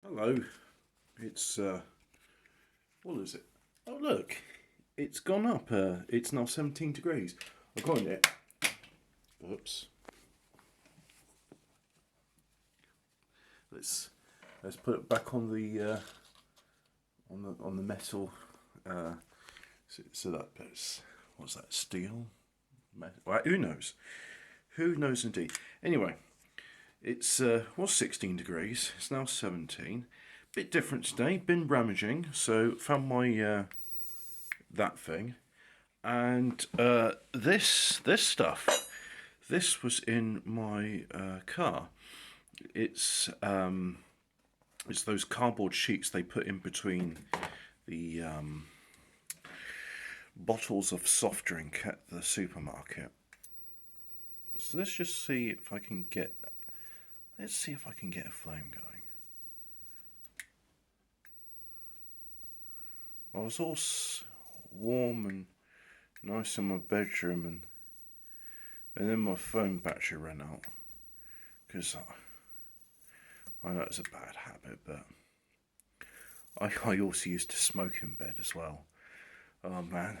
Hello, it's what is it? Oh look, it's gone up. It's now 17 degrees. I've got it. Oops. Let's put it back on the metal. So that's what's that? Steel? Well, who knows? Who knows indeed. Anyway, it's was 16 degrees. It's now 17. Bit different today. Been rummaging, so found my that thing, and this stuff. This was in my car. It's it's those cardboard sheets they put in between the bottles of soft drink at the supermarket. So let's just see if I can get. Let's see if I can get a flame going. I was all warm and nice in my bedroom, and then my phone battery ran out. Because I know it's a bad habit, but I also used to smoke in bed as well. Oh man,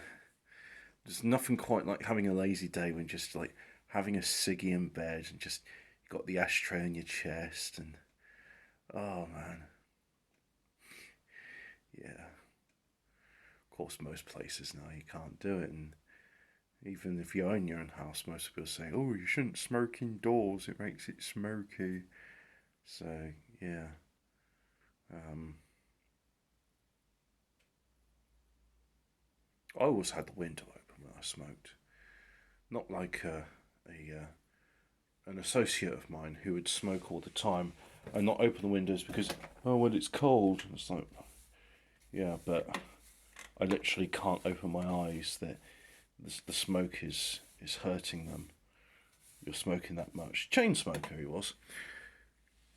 there's nothing quite like having a lazy day when just like having a ciggy in bed and just got the ashtray on your chest and oh man, yeah. Of course, most places now you can't do it, and even if you own your own house, most people say, "Oh, you shouldn't smoke indoors; it makes it smoky." So yeah, um, I always had the window open when I smoked. Not like an associate of mine who would smoke all the time and not open the windows because well it's cold. It's like yeah, but I literally can't open my eyes. That the smoke is hurting them. You're smoking that much. Chain smoker he was.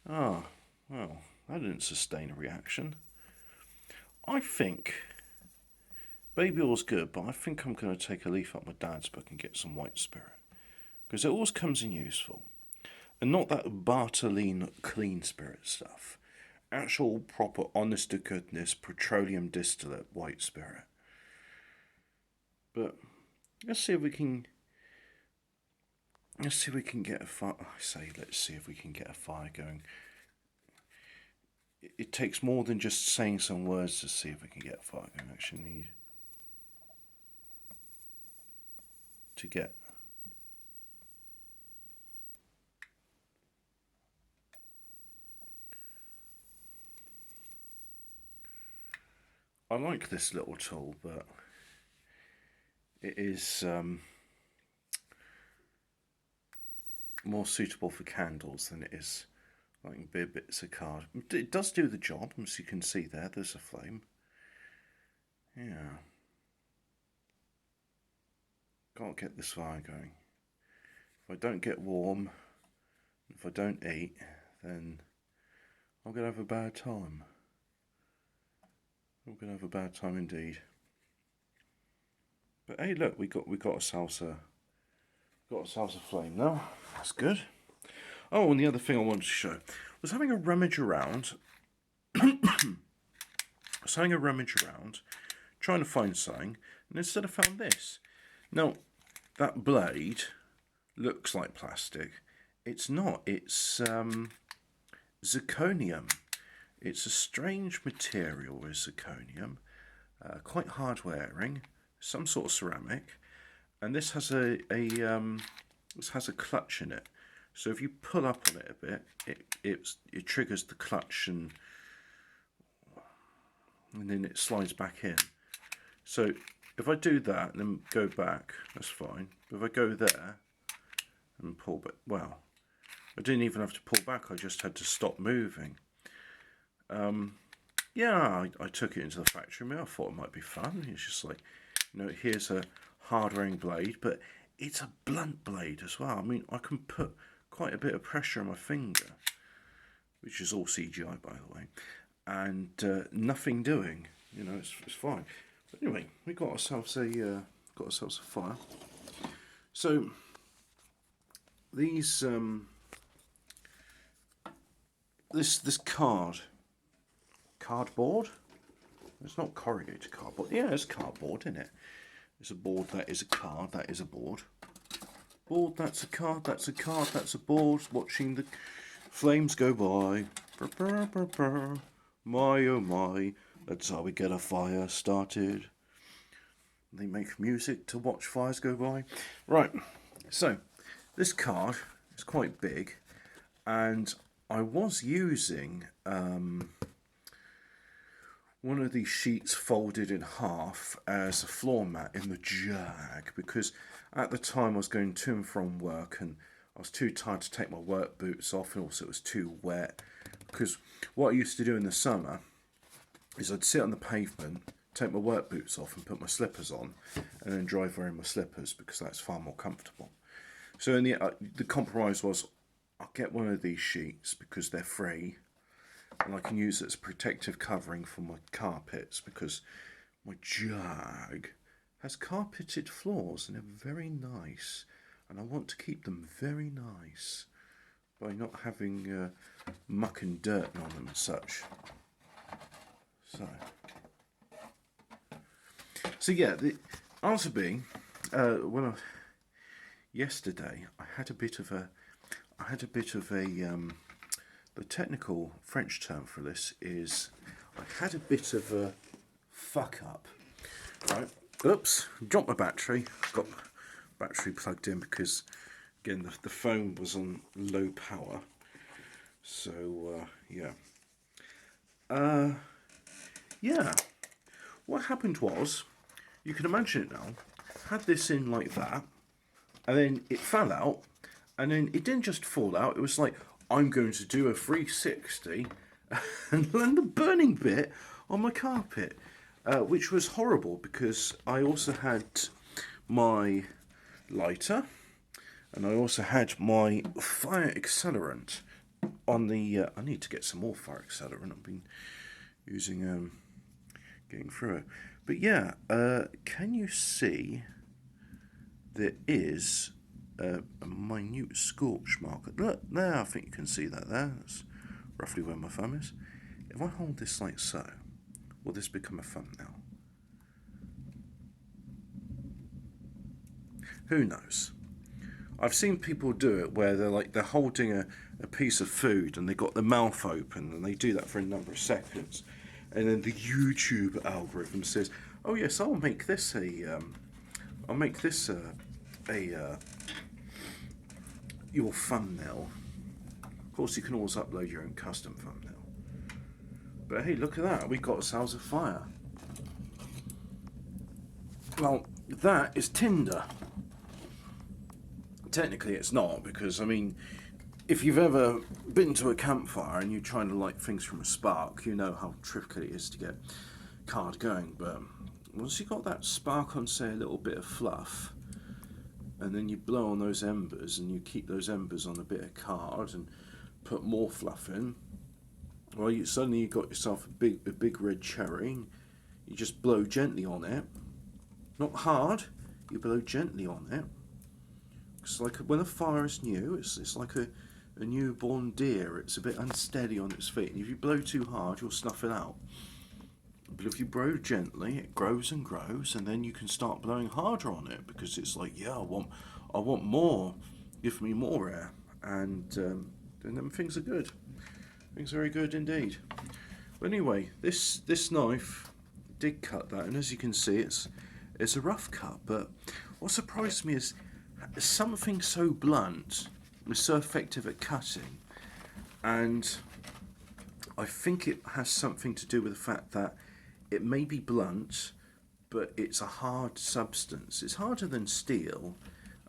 Ah, well, that didn't sustain a reaction. I think Baby Oil's good, but I think I'm going to take a leaf out my dad's book and get some white spirit. Because it always comes in useful. And not that Bartoline clean spirit stuff. Actual, proper, honest to goodness petroleum distillate white spirit. But let's see if we can. Let's see if we can get a fire. Let's see if we can get a fire going. It takes more than just saying some words to see if we can get a fire going. I actually need to get. I like this little tool, but it is more suitable for candles than it is like big bits of card. It does do the job, as you can see there. There's a flame. Yeah. Can't get this fire going. If I don't get warm, if I don't eat, then I'm gonna have a bad time. I'm gonna have a bad time indeed. But hey, look, we got ourselves a flame now. That's good. Oh, and the other thing I wanted to show was having a rummage around. Trying to find something, and instead I found this. Now, that blade looks like plastic. It's not. It's zirconium. It's a strange material with zirconium, quite hard wearing, some sort of ceramic, and this has a clutch in it. So if you pull up on it a bit, it triggers the clutch and then it slides back in. So if I do that and then go back, that's fine. But if I go there and pull back, well, I didn't even have to pull back. I just had to stop moving. Yeah, I took it into the factory. I thought it might be fun. It's just like, here's a hard-wearing blade, but it's a blunt blade as well. I mean, I can put quite a bit of pressure on my finger, which is all CGI, by the way, and nothing doing. It's fine. But anyway, we got ourselves a fire. So these this card cardboard. It's not corrugated cardboard. Yeah, it's cardboard, isn't it? It's a board, that is a card, that is a board. Board, that's a card, that's a card, that's a board. Watching the flames go by. Brr, brr, brr, brr. My oh my, that's how we get a fire started. They make music to watch fires go by. Right, so this card is quite big, and I was using one of these sheets folded in half as a floor mat in the Jag, because at the time I was going to and from work and I was too tired to take my work boots off, and also it was too wet. Because what I used to do in the summer is I'd sit on the pavement, take my work boots off and put my slippers on, and then drive wearing my slippers, because that's far more comfortable. So in the compromise was, I'll get one of these sheets because they're free, and I can use it as a protective covering for my carpets, because my Jag has carpeted floors and they're very nice, and I want to keep them very nice by not having muck and dirt on them and such. So yeah, the answer being, yesterday I had a bit of a the technical French term for this is I had a bit of a fuck up. Right, oops, dropped my battery. Got battery plugged in because again the phone was on low power. So yeah. What happened was, you can imagine it now, had this in like that, and then it fell out, and then it didn't just fall out, it was like, I'm going to do a 360 and land the burning bit on my carpet, which was horrible because I also had my lighter and I also had my fire accelerant on the, I need to get some more fire accelerant, I've been using, getting through it. But yeah, can you see there is a minute scorch mark? Look, there, I think you can see that there. That's roughly where my thumb is. If I hold this like so, will this become a thumbnail? Who knows? I've seen people do it where they're holding a piece of food and they got their mouth open, and they do that for a number of seconds, and then the YouTube algorithm says, "Oh yes, I'll make this your thumbnail." Of course, you can always upload your own custom thumbnail. But hey, look at that! We got ourselves a fire. Well, that is tinder. Technically it's not, because I mean, if you've ever been to a campfire and you're trying to light things from a spark, you know how tricky it is to get card going. But once you've got that spark on, say, a little bit of fluff, and then you blow on those embers and you keep those embers on a bit of card and put more fluff in, well, suddenly you've got yourself a big red cherry. You just blow gently on it, not hard, you blow gently on it. It's like when a fire is new, it's like a newborn deer. It's a bit unsteady on its feet, and if you blow too hard, you'll snuff it out. But if you blow gently, it grows and grows, and then you can start blowing harder on it, because it's like, yeah, I want more. Give me more air, and then things are good. Things are very good indeed. But anyway, this knife did cut that, and as you can see, it's a rough cut. But what surprised me is something so blunt is so effective at cutting, and I think it has something to do with the fact that it may be blunt, but it's a hard substance. It's harder than steel.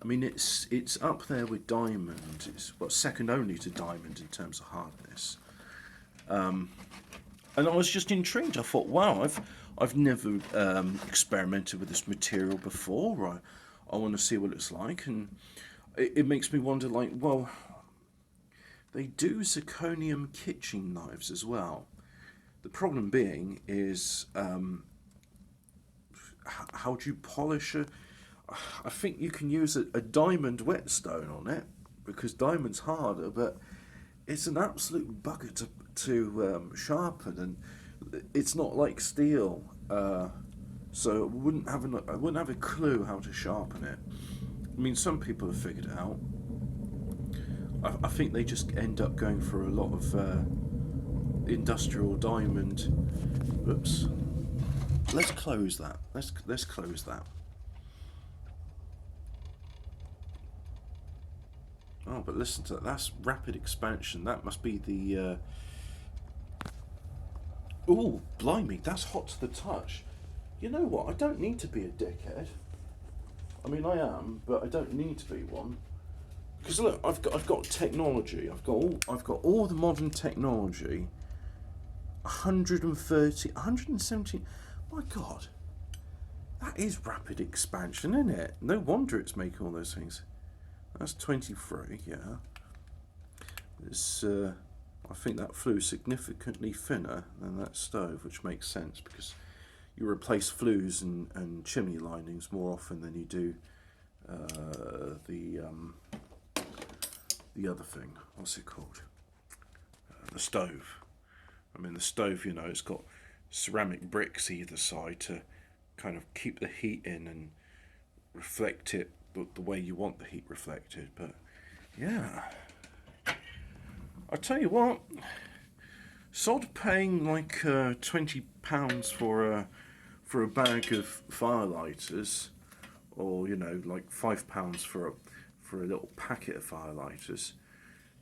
I mean, it's up there with diamond. It's second only to diamond in terms of hardness. And I was just intrigued. I thought, wow, I've never experimented with this material before. I want to see what it's like, and it makes me wonder, like, well, they do zirconium kitchen knives as well. The problem being is, how do you polish a... I think you can use a diamond whetstone on it, because diamond's harder, but it's an absolute bugger to sharpen, and it's not like steel, so I wouldn't have a clue how to sharpen it. I mean, some people have figured it out. I think they just end up going for a lot of industrial diamond. Whoops. Let's close that. Let's close that. Oh, but listen to that. That's rapid expansion. That must be the. Oh, blimey! That's hot to the touch. You know what? I don't need to be a dickhead. I mean, I am, but I don't need to be one. Because look, I've got technology. I've got all the modern technology. 130, 170. My God, that is rapid expansion, isn't it? No wonder it's making all those things. That's 23. Yeah. It's. I think that flue is significantly thinner than that stove, which makes sense because you replace flues and chimney linings more often than you do the other thing. What's it called? The stove. I mean, the stove, you know, it's got ceramic bricks either side to kind of keep the heat in and reflect it the way you want the heat reflected. But yeah, I tell you what, sod paying like £20 for a bag of firelighters, or you know, like £5 for a little packet of firelighters.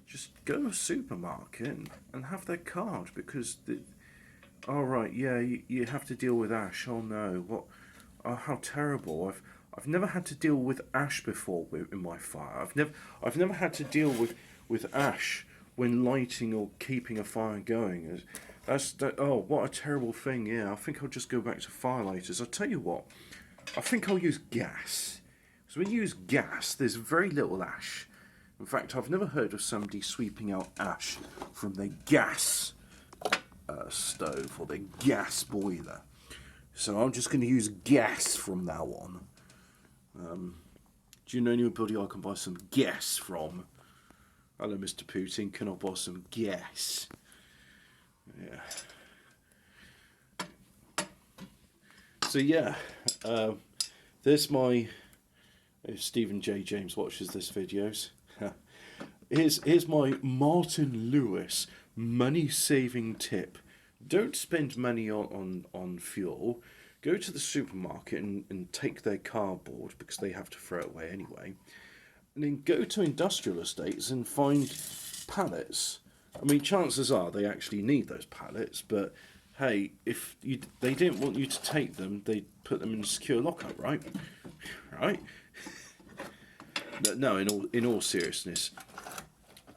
Just go to a supermarket and have their card, because oh right, yeah, you have to deal with ash. Oh no, what? Oh, how terrible! I've never had to deal with ash before in my fire. I've never had to deal with ash when lighting or keeping a fire going. Oh, what a terrible thing. Yeah, I think I'll just go back to firelighters. I'll tell you what, I think I'll use gas. So when you use gas, there's very little ash. In fact, I've never heard of somebody sweeping out ash from their gas stove or their gas boiler. So I'm just going to use gas from now on. Do you know anybody I can buy some gas from? Hello, Mr. Putin. Can I buy some gas? Yeah. So yeah, there's my. If Stephen J. James watches this videos, here's my Martin Lewis money-saving tip. Don't spend money on fuel. Go to the supermarket and take their cardboard, because they have to throw it away anyway. And then go to industrial estates and find pallets. I mean, chances are they actually need those pallets, but hey, if they didn't want you to take them, they'd put them in a secure lockup, right? Right? No, in all seriousness,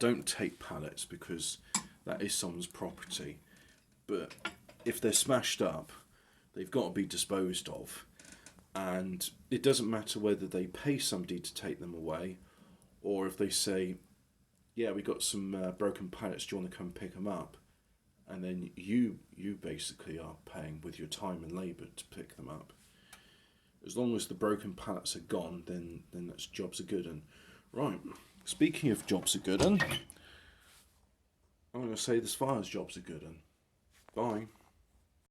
don't take pallets, because that is someone's property. But if they're smashed up, they've got to be disposed of. And it doesn't matter whether they pay somebody to take them away, or if they say, yeah, we got some broken pallets, do you want to come pick them up? And then you basically are paying with your time and labour to pick them up. As long as the broken pallets are gone, then that's jobs are good. And right, speaking of jobs are good, and I'm going to say this fire's jobs are good. And bye.